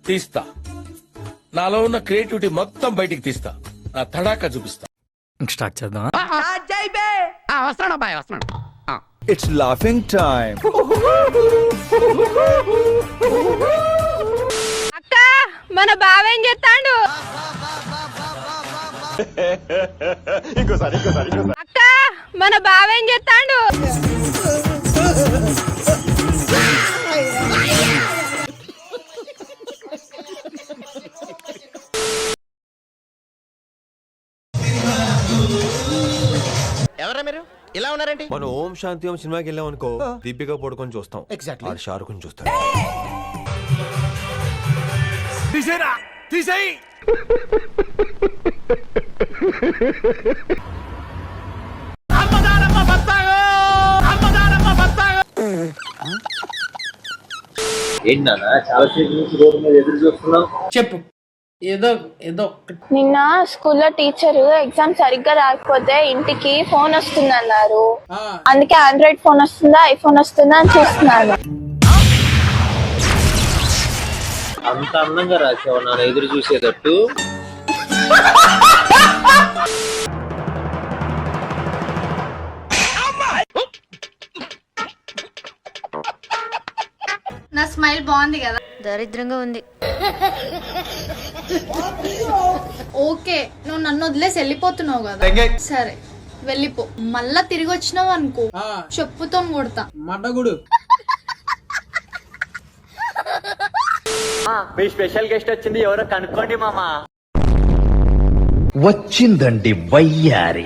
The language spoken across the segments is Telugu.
తీస్తా, నాలో ఉన్న క్రియేటివిటీ మొత్తం బయటికి తీస్తా, నా తడాకా చూపిస్తా. స్టార్ట్ చేద్దాం. వస్తున్నాడు బాయ్, వస్తున్నాడు. It's laughing time. అక్క మన బావ ఏం చేస్తాడు? అక్క మన బావ ఏం చేస్తాడు? ఎవరా మీరు ఇలా ఉన్నారేంటి? మనం ఓం శాంతి ఓం సినిమాకి వెళ్ళాం అనుకో, దీపిక పడుకొని చూస్తాం. ఎగ్జాక్ట్లీ. షారుఖ్ చూస్తాం. ఏంటన్నా చాలా సేపు నుంచి రోడ్డు మీద ఎదురు చూస్తున్నావు? చెప్పు, ఏదో ఏదో. నిన్న స్కూల్లో టీచర్ ఎగ్జామ్ సరిగ్గా రాకపోతే ఇంటికి ఫోన్ వస్తుందన్నారు. అందుకే ఆండ్రాయిడ్ ఫోన్ వస్తుందా ఐఫోన్ వస్తుందా అని చూస్తున్నాను. అంత అందంగా రాసావు నన్ను ఎదురు చూసేటట్టు. నా స్మైల్ బాగుంది కదా? దరిద్రంగా ఉంది. ఓకే, నువ్వు నన్ను వదిలేసి వెళ్ళిపోతున్నావు కదా, సరే వెళ్ళిపో. మళ్ళా తిరిగి వచ్చినావు అనుకో చెప్పుతో కొడతా. మడ్డగుడు. మీ స్పెషల్ గెస్ట్ వచ్చింది, ఎవరో కనుక్కోండి మామా. వచ్చిందండి వయ్యారి.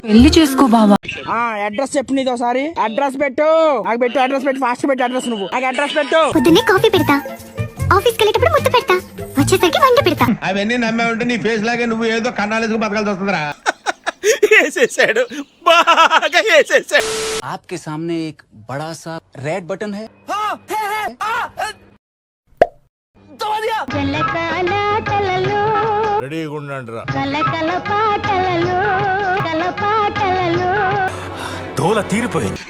పెళ్లి చేసుకో బావా. అడ్రస్ చెప్పు, నీది ఒకసారి అడ్రస్ పెట్టు. నాకు పెట్టు అడ్రస్, పెట్టు ఫాస్ట్ పెట్టు అడ్రస్. నువ్వు నాకు అడ్రస్ పెట్టు. పొద్దున్నే కాఫీ పెడతా, ఆఫీస్కి వెళ్ళేటప్పుడు ముద్దు పెడతా, వచ్చేసరికి వంట పెడతా. అవన్నీ నమ్మే ఉంటే నీ ఫేస్ లాగే నువ్వు ఏదో కన్నాలేసుకు బతకాల్సి వస్తుందిరా. వేసేసాడు, బాగా వేసేసాడు. आपके सामने एक बड़ा सा रेड बटन है. రెడీగా ఉండండి రా. దోల తీరిపోయింది.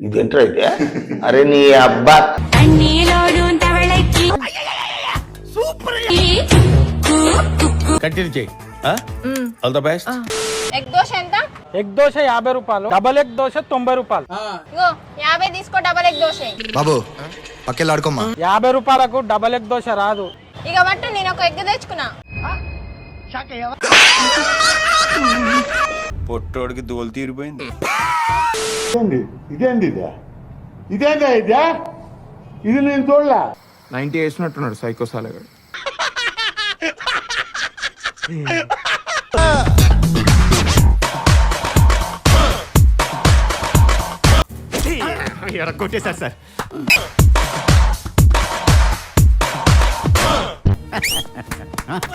ఇదేంట్రా అయితే? అరే నీ అబ్బా కంటిన్యూ చేయి. All the best. Egg dosa ఎంత? ఎగ్ దోశ 50 రూపాయలు, డబల్ ఎగ్ దోశ 90 రూపాయలు. 50 తీసుకో, డబల్ ఎగ్ దోశ. బాబు పక్కెళ్ళాడుకోమ్మా. 50 రూపాయలకు డబల్ ఎగ్ దోశ రాదు. ఇక బట్టు నేను ఒక ఎగ్ తెచ్చుకున్నా. పొట్టోడికి దోలు తీరిపోయింది. ఇది నేను చూడలా. 90 వేసినట్టున్నాడు సైకో సాలగాడు. కొట్టేశారు sir.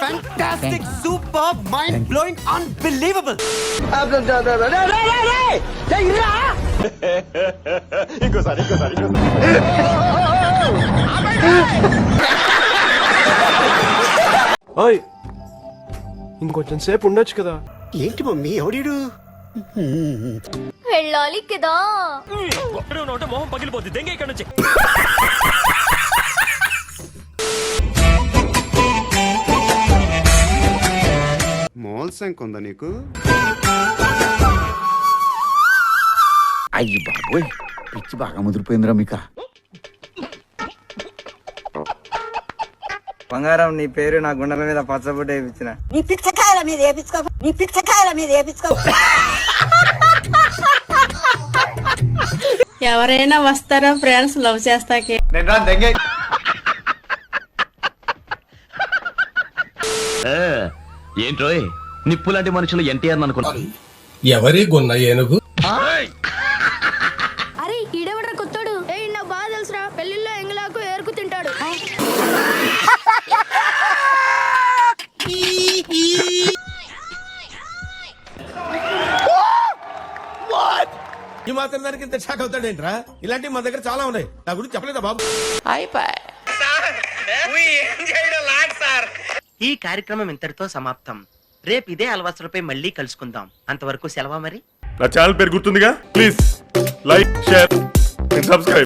Fantastic, superb, mind-blowing, unbelievable. ఇంకోసారి ఇంకొంచెం సేపు ఉండొచ్చు కదా. ఏంటి మమ్మీ ఎవడీడు? వెళ్ళాలి కదా. మొహం పగిలిపోద్ది, దెంగ ఇక్కడ నుంచి. మోల్ సంక్ ఉందా నీకు? అయ్యి బాబోయ్, పిచ్చి బాగా ముదిరిపోయిందిరా మీకా. బంగారం, నీ పేరు నా గుండెల మీద పచ్చబొట్టు వేయించిన. నీ పిచ్చకాయల మీద వేపించుకో, నీ పిచ్చకాయల మీద వేపించుకో. ఎవరైనా వస్తారా ఫ్రెండ్స్ లవ్ చేస్తాకే? ఏంట్రోయ్ నిప్పు లాంటి మనుషులు ఎన్టీఆర్ అనుకున్నారు. ఎవరి గున్న ఏనుగు? అరే ఈడెవడ్రా కొత్తోడు? నా బాగా తెలుసురా, పెళ్లిలో ఎంగలాకు ఏరుకు తింటాడు. ఈ మాత్రం మాత్రం దానికి ఇంత షాక్ అవుతాడేంట్రా? ఇలాంటివి మన దగ్గర చాలా ఉన్నాయి. నా గురించి చెప్పలేదా బాబు? ఈ కార్యక్రమం ఇంతటితో సమాప్తం. రేపు ఇదే అలవాసులపై మళ్ళీ కలుసుకుందాం. అంతవరకు సెలవా మరి. నా ఛానల్ పేరు గుర్తుందిగా, please like, share and subscribe.